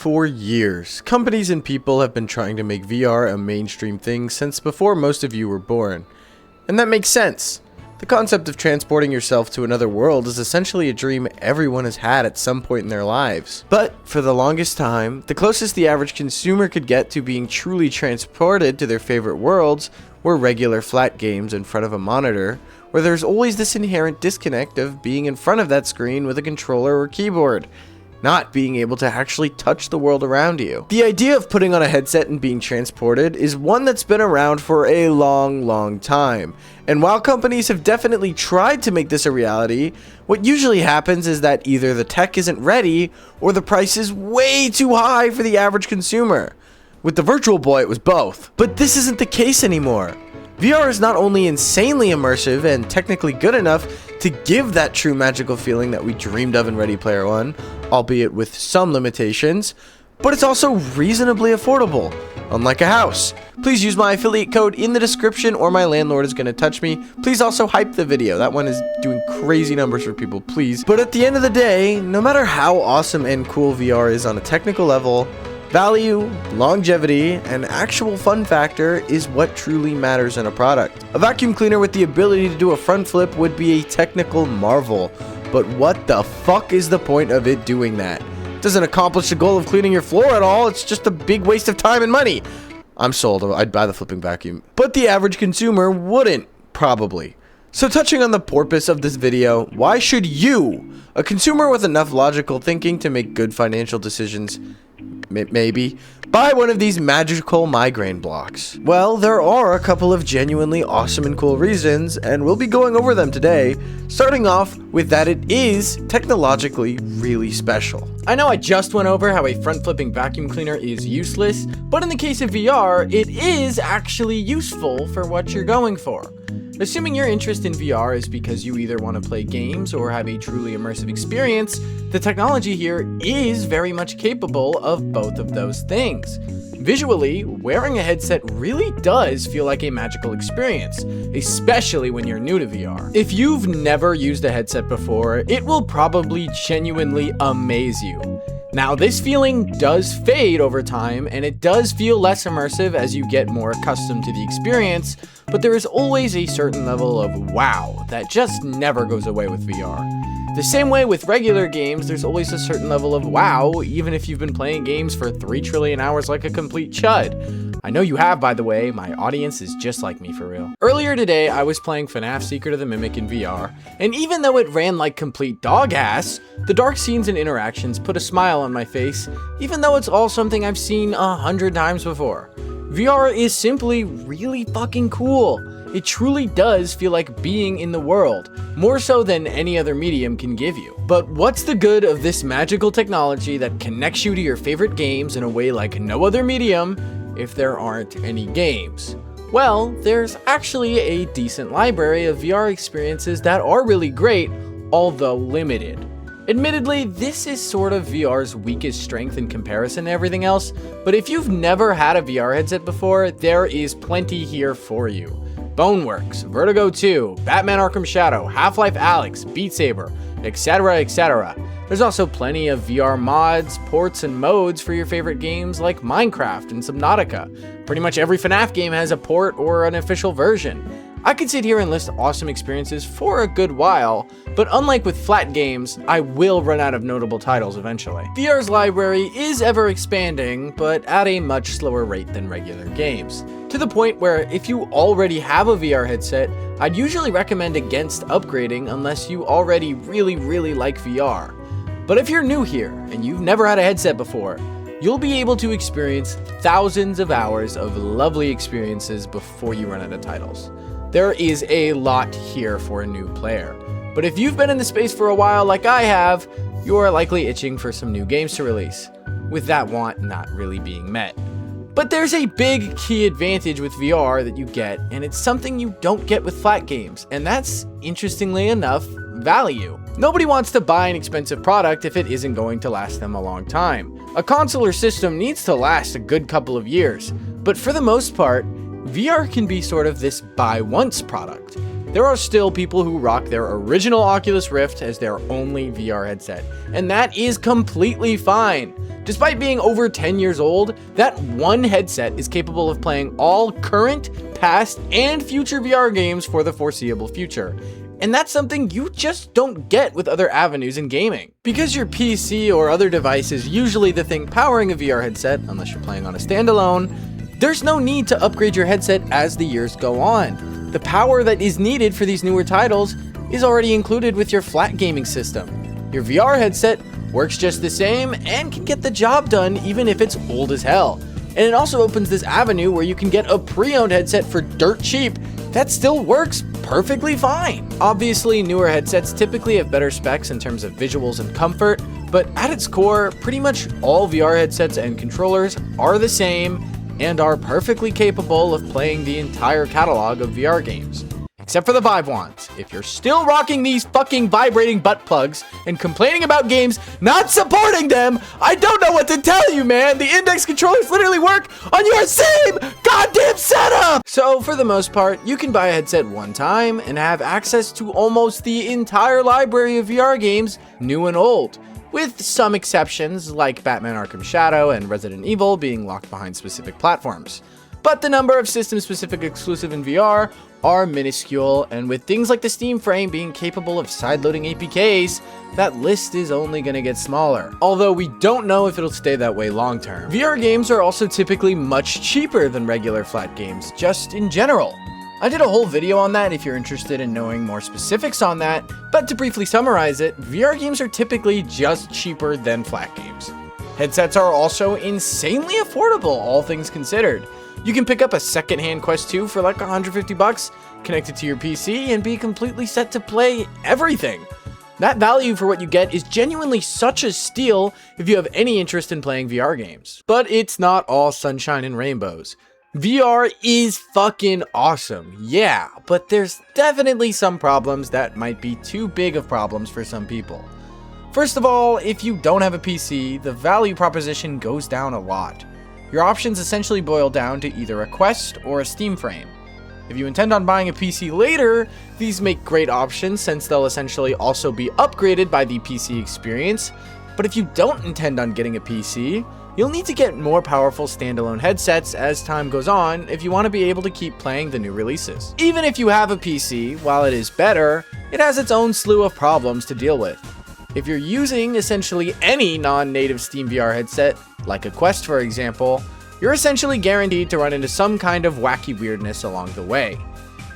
For years, companies and people have been trying to make VR a mainstream thing since before most of you were born. And that makes sense. The concept of transporting yourself to another world is essentially a dream everyone has had at some point in their lives. But for the longest time, the closest the average consumer could get to being truly transported to their favorite worlds were regular flat games in front of a monitor, where there's always this inherent disconnect of being in front of that screen with a controller or keyboard, not being able to actually touch the world around you. The idea of putting on a headset and being transported is one that's been around for a long time. And while companies have definitely tried to make this a reality, what usually happens is that either the tech isn't ready or the price is way too high for the average consumer. With the Virtual Boy, it was both. But this isn't the case anymore. VR is not only insanely immersive and technically good enough to give that true magical feeling that we dreamed of in Ready Player One, albeit with some limitations, but it's also reasonably affordable, unlike a house. Please use my affiliate code in the description or my landlord is going to touch me. Please also hype the video. That one is doing crazy numbers for people, please. But at the end of the day, no matter how awesome and cool VR is on a technical level, value, longevity, and actual fun factor is what truly matters in a product. A vacuum cleaner with the ability to do a front flip would be a technical marvel, but what the fuck is the point of it doing that? It doesn't accomplish the goal of cleaning your floor at all, it's just a big waste of time and money. I'm sold, I'd buy the flipping vacuum. But the average consumer wouldn't, probably. So touching on the purpose of this video, why should you, a consumer with enough logical thinking to make good financial decisions, maybe, buy one of these magical migraine blocks? Well, there are a couple of genuinely awesome and cool reasons, and we'll be going over them today, starting off with that it is technologically really special. I know I just went over how a front-flipping vacuum cleaner is useless, but in the case of VR, it is actually useful for what you're going for. Assuming your interest in VR is because you either want to play games or have a truly immersive experience, the technology here is very much capable of both of those things. Visually, wearing a headset really does feel like a magical experience, especially when you're new to VR. If you've never used a headset before, it will probably genuinely amaze you. Now, this feeling does fade over time, and it does feel less immersive as you get more accustomed to the experience, but there is always a certain level of wow that just never goes away with VR. The same way with regular games, there's always a certain level of wow, even if you've been playing games for 3 trillion hours like a complete chud. I know you have, by the way, my audience is just like me for real. Earlier today, I was playing FNAF Secret of the Mimic in VR, and even though it ran like complete dog ass, the dark scenes and interactions put a smile on my face, even though it's all something I've seen 100 times before. VR is simply really fucking cool. It truly does feel like being in the world, more so than any other medium can give you. But what's the good of this magical technology that connects you to your favorite games in a way like no other medium if there aren't any games? Well, there's actually a decent library of VR experiences that are really great, although limited. Admittedly, this is sort of VR's weakest strength in comparison to everything else, but if you've never had a VR headset before, there is plenty here for you. Boneworks, Vertigo 2, Batman Arkham Shadow, Half-Life Alyx, Beat Saber, etc, etc. There's also plenty of VR mods, ports, and modes for your favorite games like Minecraft and Subnautica. Pretty much every FNAF game has a port or an official version. I could sit here and list awesome experiences for a good while, but unlike with flat games, I will run out of notable titles eventually. VR's library is ever expanding, but at a much slower rate than regular games. To the point where if you already have a VR headset, I'd usually recommend against upgrading unless you already really like VR. But if you're new here and you've never had a headset before, you'll be able to experience thousands of hours of lovely experiences before you run out of titles. There is a lot here for a new player. But if you've been in the space for a while like I have, you are likely itching for some new games to release, with that want not really being met. But there's a big key advantage with VR that you get, and it's something you don't get with flat games, and that's, interestingly enough, value. Nobody wants to buy an expensive product if it isn't going to last them a long time. A console or system needs to last a good couple of years, but for the most part, VR can be sort of this buy once product. There are still people who rock their original Oculus Rift as their only VR headset, and that is completely fine. Despite being over 10 years old, that one headset is capable of playing all current, past, and future VR games for the foreseeable future. And that's something you just don't get with other avenues in gaming. Because your PC or other device is usually the thing powering a VR headset, unless you're playing on a standalone, there's no need to upgrade your headset as the years go on. The power that is needed for these newer titles is already included with your flat gaming system. Your VR headset works just the same and can get the job done even if it's old as hell. And it also opens this avenue where you can get a pre-owned headset for dirt cheap that still works perfectly fine. Obviously, newer headsets typically have better specs in terms of visuals and comfort, but at its core, pretty much all VR headsets and controllers are the same and are perfectly capable of playing the entire catalog of VR games. Except for the Vive wands. If you're still rocking these fucking vibrating butt plugs and complaining about games not supporting them, I don't know what to tell you, man. The index controllers literally work on your same goddamn setup! So for the most part, you can buy a headset one time and have access to almost the entire library of VR games, new and old, with some exceptions like Batman Arkham Shadow and Resident Evil being locked behind specific platforms. But the number of system-specific exclusive in VR are minuscule, and with things like the Steam Frame being capable of side-loading APKs, that list is only going to get smaller. Although we don't know if it'll stay that way long term. VR games are also typically much cheaper than regular flat games, just in general. I did a whole video on that if you're interested in knowing more specifics on that, but to briefly summarize it, VR games are typically just cheaper than flat games. Headsets are also insanely affordable, all things considered. You can pick up a secondhand Quest 2 for like $150, connect it to your PC, and be completely set to play everything. That value for what you get is genuinely such a steal if you have any interest in playing VR games. But it's not all sunshine and rainbows. VR is fucking awesome, yeah, but there's definitely some problems that might be too big of problems for some people. First of all, if you don't have a PC, the value proposition goes down a lot. Your options essentially boil down to either a Quest or a Steam Frame. If you intend on buying a PC later, these make great options since they'll essentially also be upgraded by the PC experience. But if you don't intend on getting a PC, you'll need to get more powerful standalone headsets as time goes on if you want to be able to keep playing the new releases. Even if you have a PC, while it is better, it has its own slew of problems to deal with. If you're using essentially any non-native Steam VR headset, like a Quest for example, you're essentially guaranteed to run into some kind of wacky weirdness along the way.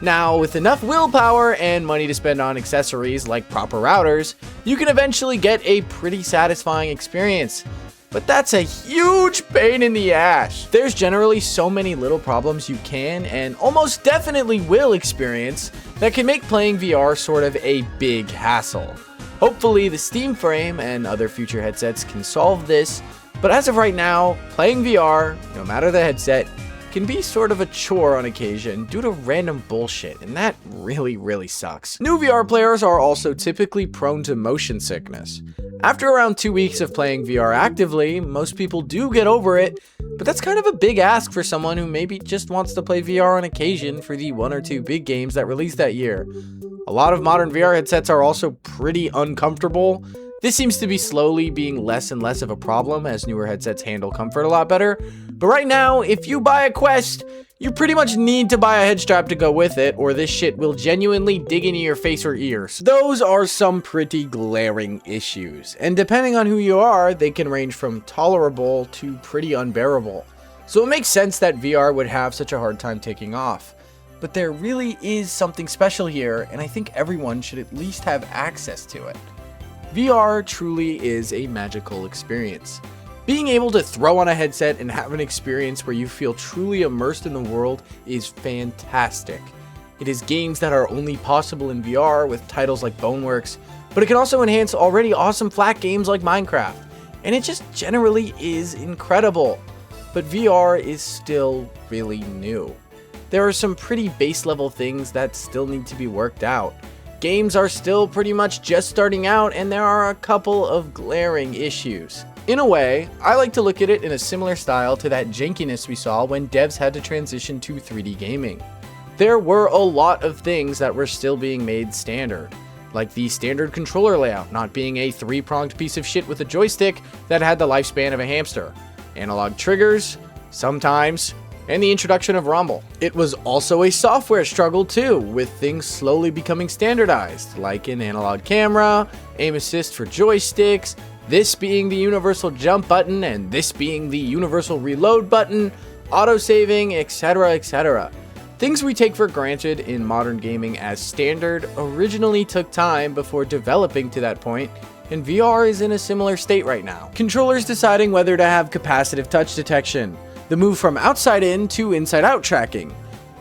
Now, with enough willpower and money to spend on accessories like proper routers, you can eventually get a pretty satisfying experience. But that's a huge pain in the ass. There's generally so many little problems you can and almost definitely will experience that can make playing VR sort of a big hassle. Hopefully the Steam Frame and other future headsets can solve this, but as of right now, playing VR, no matter the headset, can be sort of a chore on occasion due to random bullshit, and that really sucks. New VR players are also typically prone to motion sickness. After around 2 weeks of playing VR actively, most people do get over it, but that's kind of a big ask for someone who maybe just wants to play VR on occasion for the 1 or 2 big games that released that year. A lot of modern VR headsets are also pretty uncomfortable. This seems to be slowly being less and less of a problem as newer headsets handle comfort a lot better. But right now, if you buy a Quest, you pretty much need to buy a head strap to go with it, or this shit will genuinely dig into your face or ears. Those are some pretty glaring issues, and depending on who you are, they can range from tolerable to pretty unbearable. So it makes sense that VR would have such a hard time taking off. But there really is something special here, and I think everyone should at least have access to it. VR truly is a magical experience. Being able to throw on a headset and have an experience where you feel truly immersed in the world is fantastic. It is games that are only possible in VR with titles like Boneworks, but it can also enhance already awesome flat games like Minecraft, and it just generally is incredible. But VR is still really new. There are some pretty base level things that still need to be worked out. Games are still pretty much just starting out, and there are a couple of glaring issues. In a way, I like to look at it in a similar style to that jankiness we saw when devs had to transition to 3D gaming. There were a lot of things that were still being made standard. like the standard controller layout not being a 3-pronged piece of shit with a joystick that had the lifespan of a hamster, analog triggers, sometimes, and the introduction of rumble. It was also a software struggle too, with things slowly becoming standardized, like an analog camera, aim assist for joysticks, this being the universal jump button and this being the universal reload button, autosaving, etc, etc. Things we take for granted in modern gaming as standard originally took time before developing to that point, and VR is in a similar state right now. Controllers deciding whether to have capacitive touch detection, the move from outside in to inside out tracking,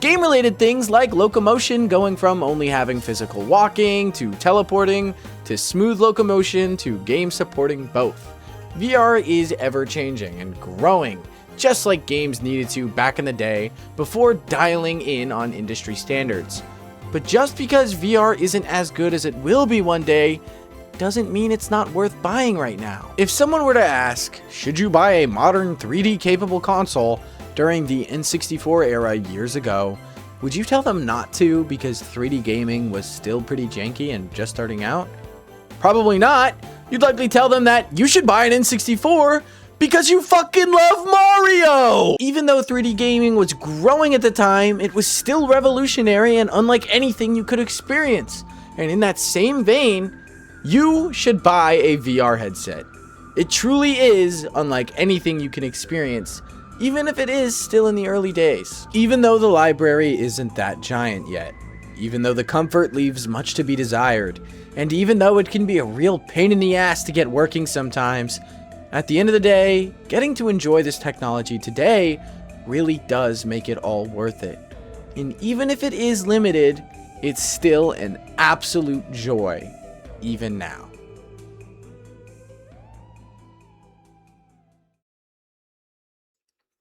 game-related things like locomotion going from only having physical walking to teleporting to smooth locomotion to game supporting both. VR is ever-changing and growing, just like games needed to back in the day before dialing in on industry standards. But just because VR isn't as good as it will be one day, doesn't mean it's not worth buying right now. If someone were to ask, should you buy a modern 3D capable console during the N64 era years ago, would you tell them not to because 3D gaming was still pretty janky and just starting out? Probably not. You'd likely tell them that you should buy an N64 because you fucking love Mario! Even though 3D gaming was growing at the time, it was still revolutionary and unlike anything you could experience. And in that same vein, you should buy a VR headset. It truly is unlike anything you can experience, even if it is still in the early days. Even though the library isn't that giant yet, even though the comfort leaves much to be desired, and even though it can be a real pain in the ass to get working sometimes, at the end of the day, getting to enjoy this technology today really does make it all worth it. And even if it is limited, it's still an absolute joy, even now.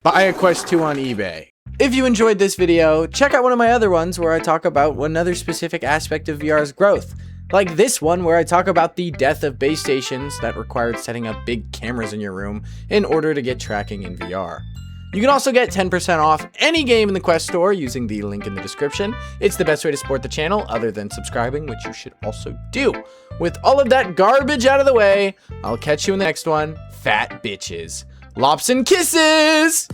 Buy a Quest 2 on eBay. If you enjoyed this video, check out one of my other ones where I talk about another specific aspect of VR's growth. Like this one where I talk about the death of base stations that required setting up big cameras in your room in order to get tracking in VR. You can also get 10% off any game in the Quest store using the link in the description. It's the best way to support the channel other than subscribing, which you should also do. With all of that garbage out of the way, I'll catch you in the next one. Fat bitches. Lops and kisses!